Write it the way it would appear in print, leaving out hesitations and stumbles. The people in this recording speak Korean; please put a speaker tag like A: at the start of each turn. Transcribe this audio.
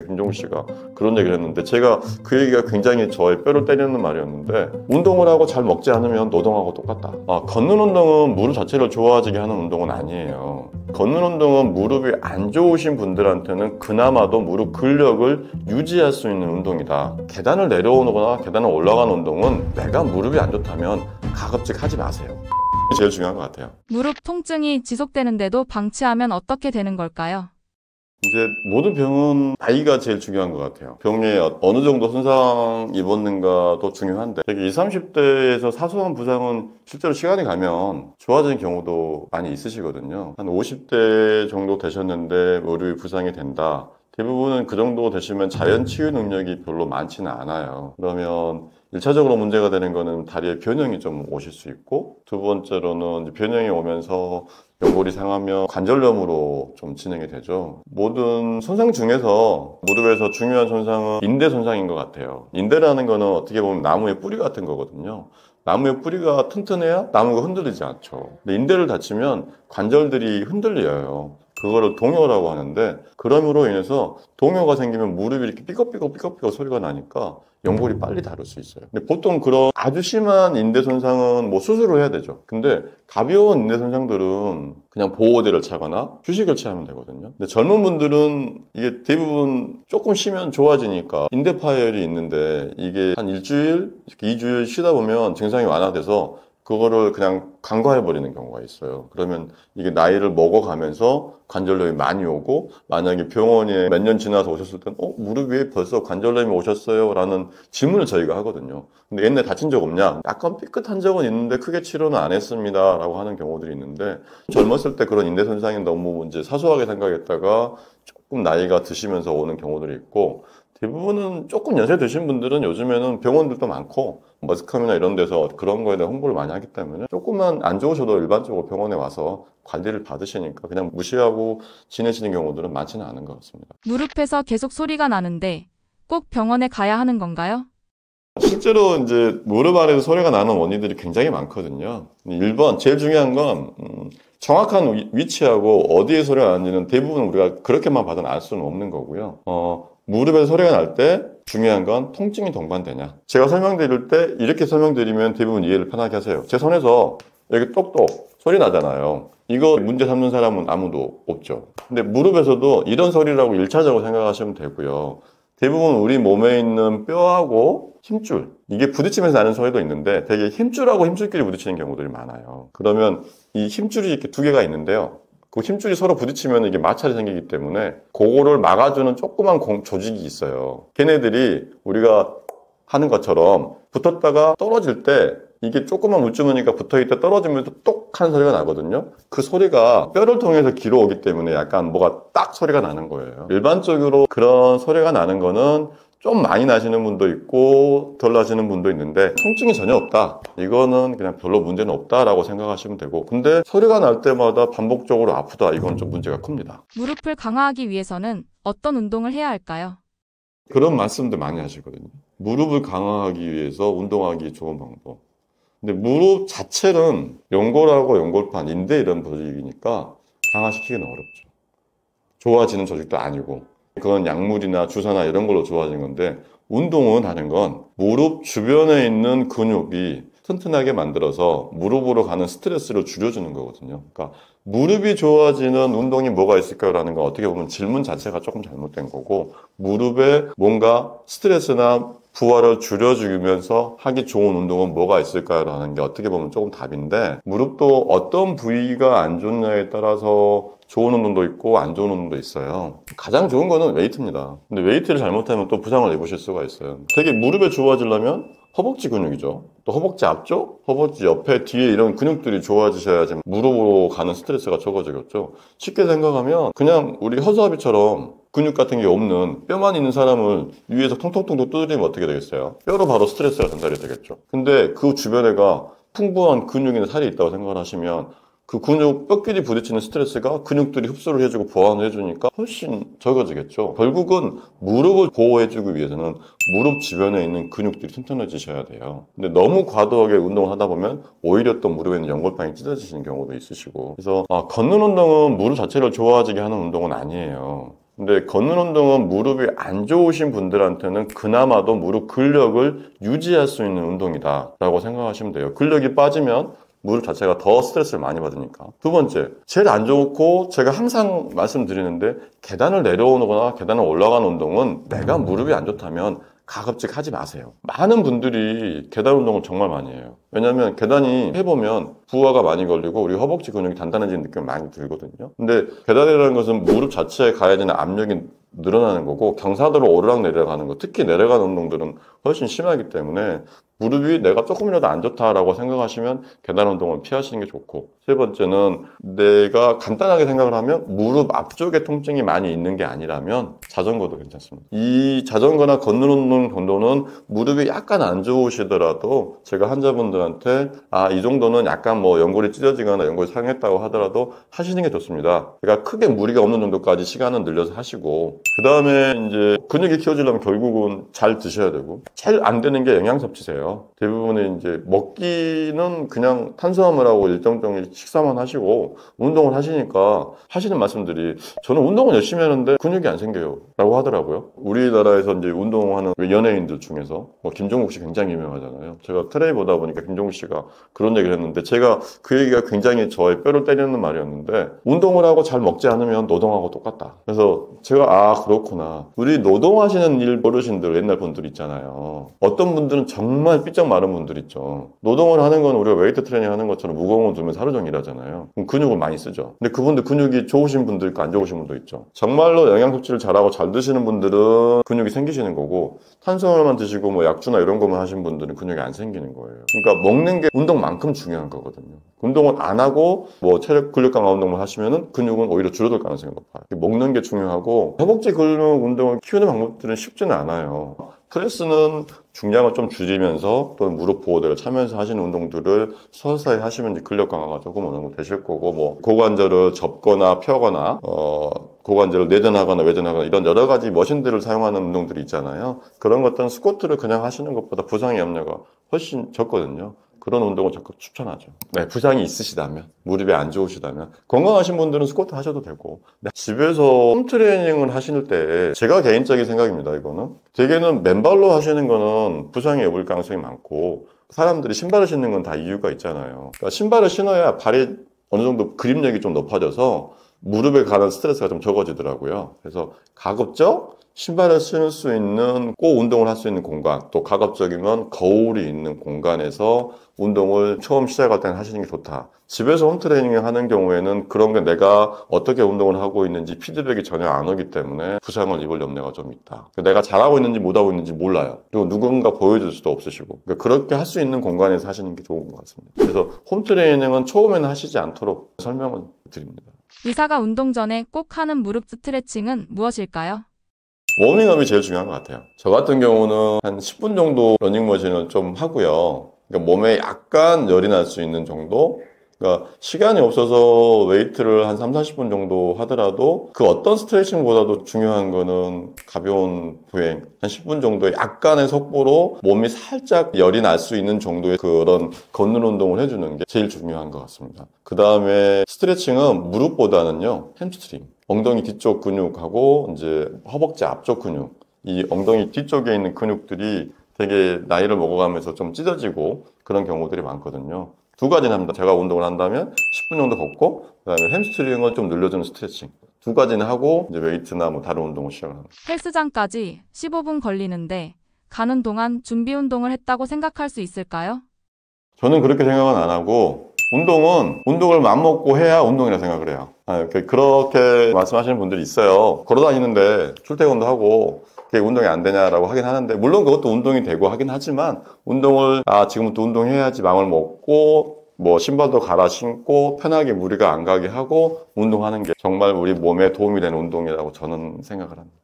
A: 김종국 씨가 그런 얘기를 했는데 제가 그 얘기가 굉장히 저의 뼈를 때리는 말이었는데 운동을 하고 잘 먹지 않으면 노동하고 똑같다. 걷는 운동은 무릎 자체를 좋아지게 하는 운동은 아니에요. 걷는 운동은 무릎이 안 좋으신 분들한테는 그나마도 무릎 근력을 유지할 수 있는 운동이다. 계단을 내려오거나 계단을 올라가는 운동은 내가 무릎이 안 좋다면 가급적 하지 마세요. 제일 중요한 것 같아요.
B: 무릎 통증이 지속되는데도 방치하면 어떻게 되는 걸까요?
A: 이제 모든 병은 나이가 제일 중요한 것 같아요. 병에 어느 정도 손상 입었는가도 중요한데 되게 20, 30대에서 사소한 부상은 실제로 시간이 가면 좋아지는 경우도 많이 있으시거든요. 한 50대 정도 되셨는데 무릎이 부상이 된다. 대부분은 그 정도 되시면 자연 치유 능력이 별로 많지는 않아요. 그러면 1차적으로 문제가 되는 거는 다리에 변형이 좀 오실 수 있고, 두 번째로는 변형이 오면서 연골이 상하면 관절염으로 좀 진행이 되죠. 모든 손상 중에서 무릎에서 중요한 손상은 인대 손상인 것 같아요. 인대라는 거는 어떻게 보면 나무의 뿌리 같은 거거든요. 나무의 뿌리가 튼튼해야 나무가 흔들리지 않죠. 근데 인대를 다치면 관절들이 흔들려요. 그거를 동요라고 하는데, 그럼으로 인해서 동요가 생기면 무릎이 이렇게 삐걱삐걱 소리가 나니까 연골이 빨리 닳을 수 있어요. 근데 보통 그런 아주 심한 인대 손상은 뭐 수술을 해야 되죠. 근데 가벼운 인대 손상들은 그냥 보호대를 차거나 휴식을 취하면 되거든요. 근데 젊은 분들은 이게 대부분 조금 쉬면 좋아지니까 인대 파열이 있는데 이게 한 일주일, 2주일 쉬다 보면 증상이 완화돼서 그거를 그냥 간과해버리는 경우가 있어요. 그러면 이게 나이를 먹어가면서 관절염이 많이 오고, 만약에 병원에 몇 년 지나서 오셨을 때는 무릎 위에 벌써 관절염이 오셨어요? 라는 질문을 저희가 하거든요. 근데 옛날에 다친 적 없냐? 약간 삐끗한 적은 있는데 크게 치료는 안 했습니다. 라고 하는 경우들이 있는데, 젊었을 때 그런 인대 손상이 너무 이제 사소하게 생각했다가 조금 나이가 드시면서 오는 경우들이 있고, 대부분은 조금 연세 드신 분들은 요즘에는 병원들도 많고 머스컴이나 이런 데서 그런 거에 대한 홍보를 많이 하기 때문에 조금만 안 좋으셔도 일반적으로 병원에 와서 관리를 받으시니까 그냥 무시하고 지내시는 경우들은 많지는 않은 것 같습니다.
B: 무릎에서 계속 소리가 나는데 꼭 병원에 가야 하는 건가요?
A: 실제로 이제 무릎 아래에서 소리가 나는 원인들이 굉장히 많거든요. 1번 제일 중요한 건 정확한 위치하고 어디에 소리가 나는지는 대부분 우리가 그렇게만 봐서는 알 수는 없는 거고요. 무릎에서 소리가 날 때 중요한 건 통증이 동반되냐. 제가 설명드릴 때 이렇게 설명드리면 대부분 이해를 편하게 하세요. 제 손에서 여기 똑똑 소리 나잖아요. 이거 문제 삼는 사람은 아무도 없죠. 근데 무릎에서도 이런 소리라고 1차적으로 생각하시면 되고요. 대부분 우리 몸에 있는 뼈하고 힘줄, 이게 부딪히면서 나는 소리도 있는데 되게 힘줄하고 힘줄끼리 부딪히는 경우들이 많아요. 그러면 이 힘줄이 이렇게 두 개가 있는데요. 그 힘줄이 서로 부딪히면 이게 마찰이 생기기 때문에 그거를 막아주는 조그만 조직이 있어요. 걔네들이 우리가 하는 것처럼 붙었다가 떨어질 때 이게 조그만 물주머니가 붙어있다 떨어지면서 똑 하는 소리가 나거든요. 그 소리가 뼈를 통해서 길어오기 때문에 약간 뭐가 딱 소리가 나는 거예요. 일반적으로 그런 소리가 나는 거는 좀 많이 나시는 분도 있고 덜 나시는 분도 있는데 통증이 전혀 없다. 이거는 그냥 별로 문제는 없다라고 생각하시면 되고, 근데 소리가 날 때마다 반복적으로 아프다. 이건 좀 문제가 큽니다.
B: 무릎을 강화하기 위해서는 어떤 운동을 해야 할까요?
A: 그런 말씀들 많이 하시거든요. 무릎을 강화하기 위해서 운동하기 좋은 방법. 근데 무릎 자체는 연골하고 연골판, 인대 이런 조직이니까 강화시키기는 어렵죠. 좋아지는 조직도 아니고 그건 약물이나 주사나 이런 걸로 좋아지는 건데, 운동은 하는 건 무릎 주변에 있는 근육이 튼튼하게 만들어서 무릎으로 가는 스트레스를 줄여주는 거거든요. 그러니까 무릎이 좋아지는 운동이 뭐가 있을까요라는 건 어떻게 보면 질문 자체가 조금 잘못된 거고, 무릎에 뭔가 스트레스나 부하를 줄여주면서 하기 좋은 운동은 뭐가 있을까요라는 게 어떻게 보면 조금 답인데, 무릎도 어떤 부위가 안 좋냐에 따라서 좋은 운동도 있고 안 좋은 운동도 있어요. 가장 좋은 거는 웨이트입니다. 근데 웨이트를 잘못하면 또 부상을 입으실 수가 있어요. 되게 무릎에 좋아지려면 허벅지 근육이죠. 또 허벅지 앞쪽, 허벅지 옆에, 뒤에 이런 근육들이 좋아지셔야지 무릎으로 가는 스트레스가 적어지겠죠. 쉽게 생각하면 그냥 우리 허수아비처럼 근육 같은 게 없는 뼈만 있는 사람을 위에서 통통통통 두드리면 어떻게 되겠어요? 뼈로 바로 스트레스가 전달이 되겠죠. 근데 그 주변에가 풍부한 근육이나 살이 있다고 생각을 하시면 그 근육, 뼈끼리 부딪히는 스트레스가 근육들이 흡수를 해주고 보완을 해주니까 훨씬 적어지겠죠. 결국은 무릎을 보호해주기 위해서는 무릎 주변에 있는 근육들이 튼튼해지셔야 돼요. 근데 너무 과도하게 운동을 하다 보면 오히려 또 무릎에 있는 연골판이 찢어지시는 경우도 있으시고, 그래서 걷는 운동은 무릎 자체를 좋아지게 하는 운동은 아니에요. 근데 걷는 운동은 무릎이 안 좋으신 분들한테는 그나마도 무릎 근력을 유지할 수 있는 운동이다라고 생각하시면 돼요. 근력이 빠지면 무릎 자체가 더 스트레스를 많이 받으니까. 두 번째, 제일 안 좋고 제가 항상 말씀드리는데 계단을 내려오거나 계단을 올라가는 운동은 내가 무릎이 안 좋다면 가급적 하지 마세요. 많은 분들이 계단 운동을 정말 많이 해요. 왜냐하면 계단이 해보면 부하가 많이 걸리고 우리 허벅지 근육이 단단해지는 느낌이 많이 들거든요. 근데 계단이라는 것은 무릎 자체에 가해야 되는 압력이 늘어나는 거고 경사도로 오르락 내려가는 거, 특히 내려가는 운동들은 훨씬 심하기 때문에 무릎이 내가 조금이라도 안 좋다라고 생각하시면 계단 운동을 피하시는 게 좋고, 세 번째는 내가 간단하게 생각을 하면 무릎 앞쪽에 통증이 많이 있는 게 아니라면 자전거도 괜찮습니다. 이 자전거나 걷는 운동 정도는 무릎이 약간 안 좋으시더라도 제가 환자분들한테 이 정도는 약간 뭐 연골이 찢어지거나 연골이 상했다고 하더라도 하시는 게 좋습니다. 그러니까 크게 무리가 없는 정도까지 시간은 늘려서 하시고, 그 다음에 이제 근육이 키워지려면 결국은 잘 드셔야 되고, 제일 안 되는 게 영양 섭취세요. 대부분의 이제 먹기는 그냥 탄수화물하고 일정 정도 식사만 하시고 운동을 하시니까 하시는 말씀들이 저는 운동은 열심히 하는데 근육이 안 생겨요 라고 하더라고요. 우리나라에서 이제 운동하는 연예인들 중에서 뭐 김종국 씨 굉장히 유명하잖아요. 제가 트레이 보다 보니까 김종국 씨가 그런 얘기를 했는데 제가 그 얘기가 굉장히 저의 뼈를 때리는 말이었는데, 운동을 하고 잘 먹지 않으면 노동하고 똑같다. 그래서 제가 그렇구나. 우리 노동하시는 일 어르신들 옛날 분들 있잖아요. 어떤 분들은 정말 삐쩍 마른 분들 있죠. 노동을 하는 건 우리가 웨이트 트레이닝 하는 것처럼 무거운 거 들면서 하루 종일 일하잖아요. 그럼 근육을 많이 쓰죠. 근데 그분들 근육이 좋으신 분도 있고 안 좋으신 분도 있죠. 정말로 영양 섭취를 잘하고 잘 드시는 분들은 근육이 생기시는 거고, 탄수화물만 드시고 뭐 약주나 이런 것만 하신 분들은 근육이 안 생기는 거예요. 그러니까 먹는 게 운동만큼 중요한 거거든요. 운동을 안 하고 뭐 체력 근력 강화 운동만 하시면은 근육은 오히려 줄어들 가능성이 높아요. 먹는 게 중요하고, 허벅지 근육 운동을 키우는 방법들은 쉽지는 않아요. 프레스는 중량을 좀 줄이면서 또는 무릎 보호대를 차면서 하시는 운동들을 서서히 하시면 이제 근력 강화가 조금 어느 정도 되실 거고, 뭐 고관절을 접거나 펴거나 고관절을 내전하거나 외전하거나 이런 여러 가지 머신들을 사용하는 운동들이 있잖아요. 그런 것들은 스쿼트를 그냥 하시는 것보다 부상의 염려가 훨씬 적거든요. 그런 운동을 적극 추천하죠. 네, 부상이 있으시다면, 무릎이 안 좋으시다면, 건강하신 분들은 스쿼트 하셔도 되고, 집에서 홈트레이닝을 하실 때, 제가 개인적인 생각입니다, 이거는. 대개는 맨발로 하시는 거는 부상이 올 가능성이 많고, 사람들이 신발을 신는 건 다 이유가 있잖아요. 그러니까 신발을 신어야 발이 어느 정도 그립력이 좀 높아져서 무릎에 가는 스트레스가 좀 적어지더라고요. 그래서 가급적 신발을 신을 수 있는, 꼭 운동을 할 수 있는 공간, 또 가급적이면 거울이 있는 공간에서 운동을 처음 시작할 때는 하시는 게 좋다. 집에서 홈트레이닝을 하는 경우에는 그런 게 내가 어떻게 운동을 하고 있는지 피드백이 전혀 안 오기 때문에 부상을 입을 염려가 좀 있다. 내가 잘하고 있는지 못하고 있는지 몰라요. 그리고 누군가 보여줄 수도 없으시고. 그러니까 그렇게 할 수 있는 공간에서 하시는 게 좋은 것 같습니다. 그래서 홈트레이닝은 처음에는 하시지 않도록 설명을 드립니다.
B: 의사가 운동 전에 꼭 하는 무릎 스트레칭은 무엇일까요?
A: 워밍업이 제일 중요한 것 같아요. 저 같은 경우는 한 10분 정도 러닝머신을 좀 하고요. 그러니까 몸에 약간 열이 날 수 있는 정도? 그러니까 시간이 없어서 웨이트를 한 3, 40분 정도 하더라도 그 어떤 스트레칭보다도 중요한 거는 가벼운 부행, 한 10분 정도의 약간의 속보로 몸이 살짝 열이 날 수 있는 정도의 그런 걷는 운동을 해주는 게 제일 중요한 것 같습니다. 그 다음에 스트레칭은 무릎보다는요, 햄스트링, 엉덩이 뒤쪽 근육하고 이제 허벅지 앞쪽 근육, 이 엉덩이 뒤쪽에 있는 근육들이 되게 나이를 먹어가면서 좀 찢어지고 그런 경우들이 많거든요. 두 가지는 합니다. 제가 운동을 한다면 10분 정도 걷고, 그 다음에 햄스트링을 좀 늘려주는 스트레칭. 두 가지는 하고, 이제 웨이트나 뭐 다른 운동을 시작을 합니다.
B: 헬스장까지 15분 걸리는데 가는 동안 준비 운동을 했다고 생각할 수 있을까요?
A: 저는 그렇게 생각은 안 하고, 운동을 맘먹고 해야 운동이라 생각을 해요. 그렇게 말씀하시는 분들이 있어요. 걸어다니는데 출퇴근도 하고, 그게 운동이 안 되냐라고 하긴 하는데, 물론 그것도 운동이 되고 하긴 하지만, 운동을, 지금부터 운동해야지 마음을 먹고, 뭐, 신발도 갈아 신고, 편하게 무리가 안 가게 하고, 운동하는 게 정말 우리 몸에 도움이 되는 운동이라고 저는 생각을 합니다.